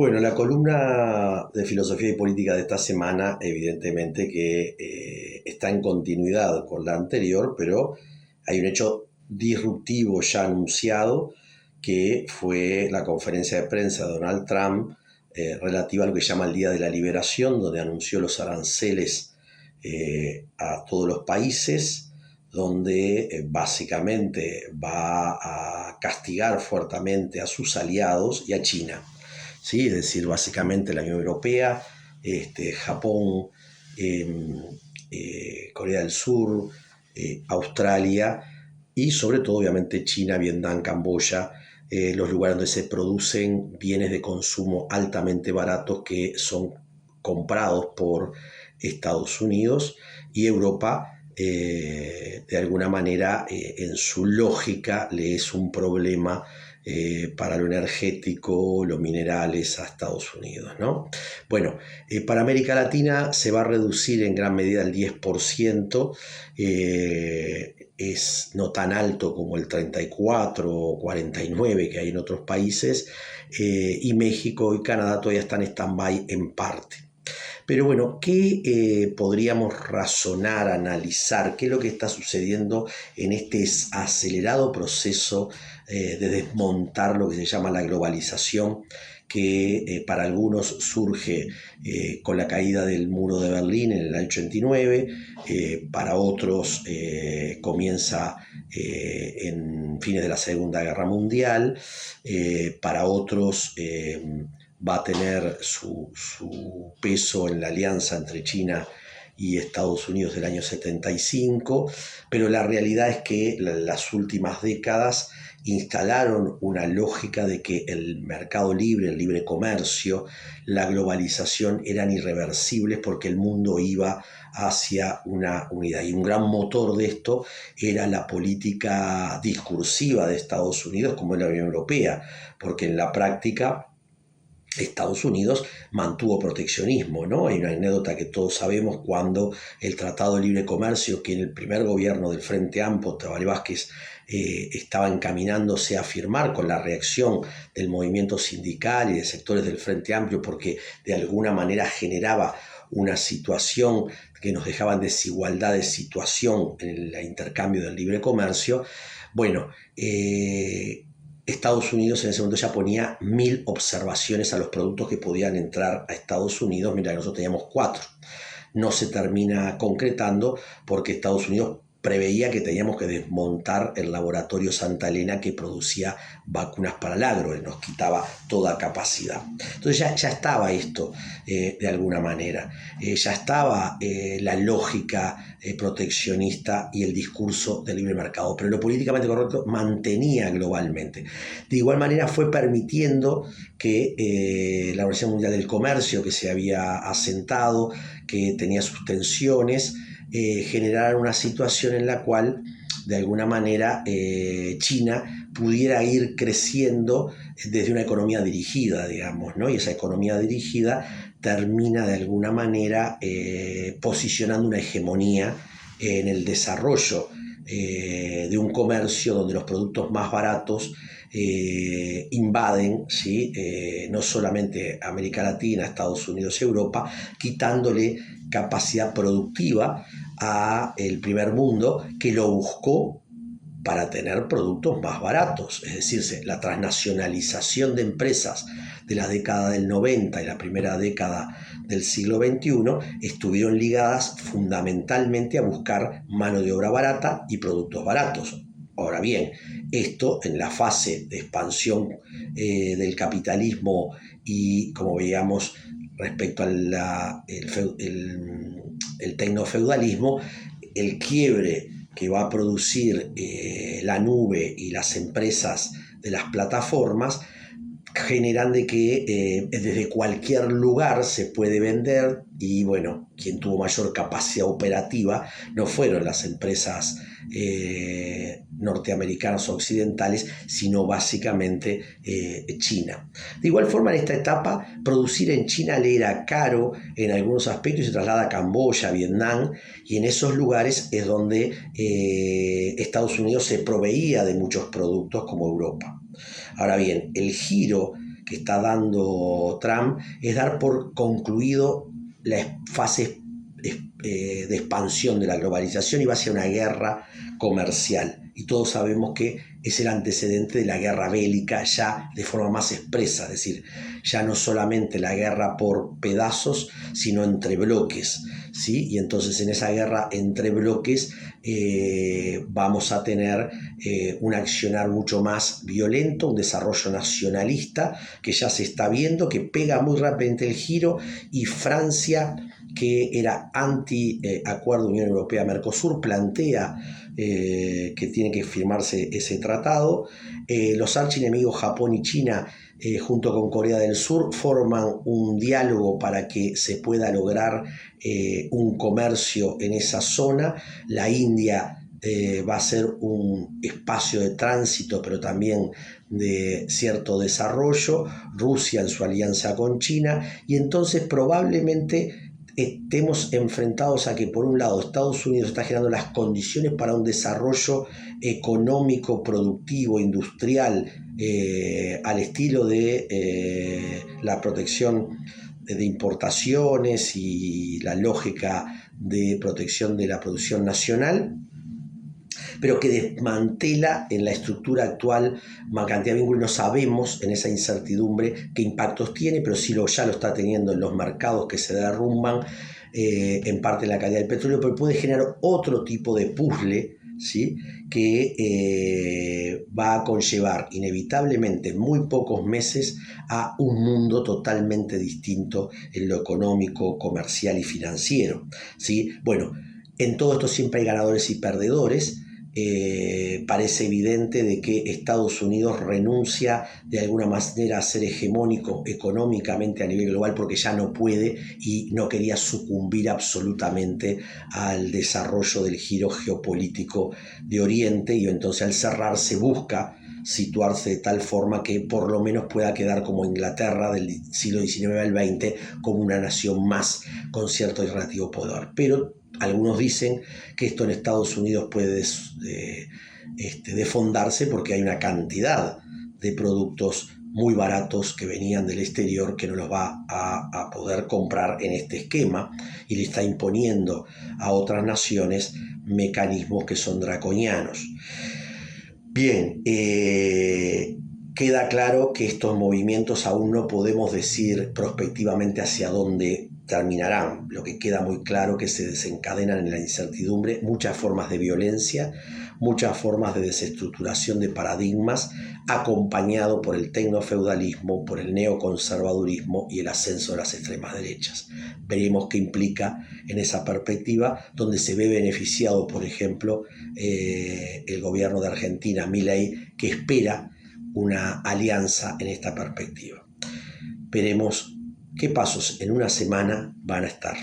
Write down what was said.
Bueno, la columna de filosofía y política de esta semana, evidentemente que está en continuidad con la anterior, pero hay un hecho disruptivo ya anunciado, que fue la conferencia de prensa de Donald Trump relativa a lo que llama el Día de la Liberación, donde anunció los aranceles a todos los países, donde básicamente va a castigar fuertemente a sus aliados y a China. ¿Sí? Es decir, básicamente la Unión Europea, Japón, Corea del Sur, Australia y sobre todo obviamente China, Vietnam, Camboya, los lugares donde se producen bienes de consumo altamente baratos que son comprados por Estados Unidos y Europa. De alguna manera, en su lógica, le es un problema para lo energético, los minerales a Estados Unidos, ¿no? Bueno, para América Latina se va a reducir en gran medida el 10%, es no tan alto como el 34 o 49 que hay en otros países, y México y Canadá todavía están en stand-by en parte. Pero bueno, ¿qué podríamos razonar, analizar? ¿Qué es lo que está sucediendo en este acelerado proceso de desmontar lo que se llama la globalización, que para algunos surge con la caída del muro de Berlín en el año 89, para otros comienza en fines de la Segunda Guerra Mundial, para otros va a tener su peso en la alianza entre China y Estados Unidos del año 75, pero la realidad es que las últimas décadas instalaron una lógica de que el mercado libre, el libre comercio, la globalización eran irreversibles porque el mundo iba hacia una unidad. Y un gran motor de esto era la política discursiva de Estados Unidos como en la Unión Europea, porque en la práctica Estados Unidos mantuvo proteccionismo, ¿no? Hay una anécdota que todos sabemos cuando el Tratado de Libre Comercio, que en el primer gobierno del Frente Amplio, Tabaré Vázquez, estaba encaminándose a firmar con la reacción del movimiento sindical y de sectores del Frente Amplio, porque de alguna manera generaba una situación que nos dejaba en desigualdad de situación en el intercambio del libre comercio. Bueno, Estados Unidos en ese momento ya ponía 1000 observaciones a los productos que podían entrar a Estados Unidos, mientras que nosotros teníamos 4. No se termina concretando porque Estados Unidos preveía que teníamos que desmontar el laboratorio Santa Elena que producía vacunas para el agro, y nos quitaba toda capacidad. Entonces ya estaba esto de alguna manera, ya estaba la lógica proteccionista y el discurso del libre mercado, pero lo políticamente correcto mantenía globalmente. De igual manera fue permitiendo que la Organización Mundial del Comercio, que se había asentado, que tenía sus tensiones, generar una situación en la cual de alguna manera China pudiera ir creciendo desde una economía dirigida, digamos, ¿no? Y esa economía dirigida termina de alguna manera posicionando una hegemonía en el desarrollo de un comercio donde los productos más baratos invaden, ¿sí? No solamente América Latina, Estados Unidos y Europa, quitándole capacidad productiva a el primer mundo, que lo buscó para tener productos más baratos. Es decir, la transnacionalización de empresas de la década del 90 y la primera década del siglo XXI estuvieron ligadas fundamentalmente a buscar mano de obra barata y productos baratos. Ahora bien, esto en la fase de expansión del capitalismo y, como veíamos, respecto al el tecnofeudalismo, el quiebre que va a producir la nube y las empresas de las plataformas generan de que desde cualquier lugar se puede vender, y bueno, quien tuvo mayor capacidad operativa no fueron las empresas norteamericanas o occidentales, sino básicamente China. De igual forma, en esta etapa, producir en China le era caro en algunos aspectos y se traslada a Camboya, Vietnam, y en esos lugares es donde Estados Unidos se proveía de muchos productos como Europa. Ahora bien, el giro que está dando Trump es dar por concluido la fase de expansión de la globalización y va hacia una guerra comercial. Y todos sabemos que es el antecedente de la guerra bélica ya de forma más expresa, es decir, ya no solamente la guerra por pedazos, sino entre bloques, ¿sí? Y entonces en esa guerra entre bloques vamos a tener un accionar mucho más violento, un desarrollo nacionalista que ya se está viendo, que pega muy rápidamente el giro, y Francia, que era anti-acuerdo Unión Europea-Mercosur, plantea que tiene que firmarse ese tratado. Los archienemigos Japón y China, junto con Corea del Sur, forman un diálogo para que se pueda lograr un comercio en esa zona. La India va a ser un espacio de tránsito, pero también de cierto desarrollo, Rusia en su alianza con China, y entonces probablemente estemos enfrentados a que, por un lado, Estados Unidos está generando las condiciones para un desarrollo económico, productivo, industrial, al estilo de la protección de importaciones y la lógica de protección de la producción nacional, pero que desmantela en la estructura actual una cantidad de vínculos. No sabemos en esa incertidumbre qué impactos tiene, pero sí ya lo está teniendo en los mercados que se derrumban, en parte en la calidad del petróleo, pero puede generar otro tipo de puzzle, ¿sí? Que va a conllevar inevitablemente en muy pocos meses a un mundo totalmente distinto en lo económico, comercial y financiero, ¿sí? Bueno, en todo esto siempre hay ganadores y perdedores. Parece evidente de que Estados Unidos renuncia de alguna manera a ser hegemónico económicamente a nivel global porque ya no puede y no quería sucumbir absolutamente al desarrollo del giro geopolítico de Oriente, y entonces al cerrarse busca situarse de tal forma que por lo menos pueda quedar como Inglaterra del siglo XIX al XX, como una nación más con cierto y relativo poder. Pero algunos dicen que esto en Estados Unidos puede desfondarse porque hay una cantidad de productos muy baratos que venían del exterior que no los va a poder comprar en este esquema, y le está imponiendo a otras naciones mecanismos que son draconianos. Bien, queda claro que estos movimientos aún no podemos decir prospectivamente hacia dónde terminarán. Lo que queda muy claro que se desencadenan en la incertidumbre muchas formas de violencia, muchas formas de desestructuración de paradigmas, acompañado por el tecnofeudalismo, por el neoconservadurismo y el ascenso de las extremas derechas. Veremos qué implica en esa perspectiva, donde se ve beneficiado, por ejemplo, el gobierno de Argentina, Milei, que espera una alianza en esta perspectiva. Veremos qué pasos en una semana van a estar.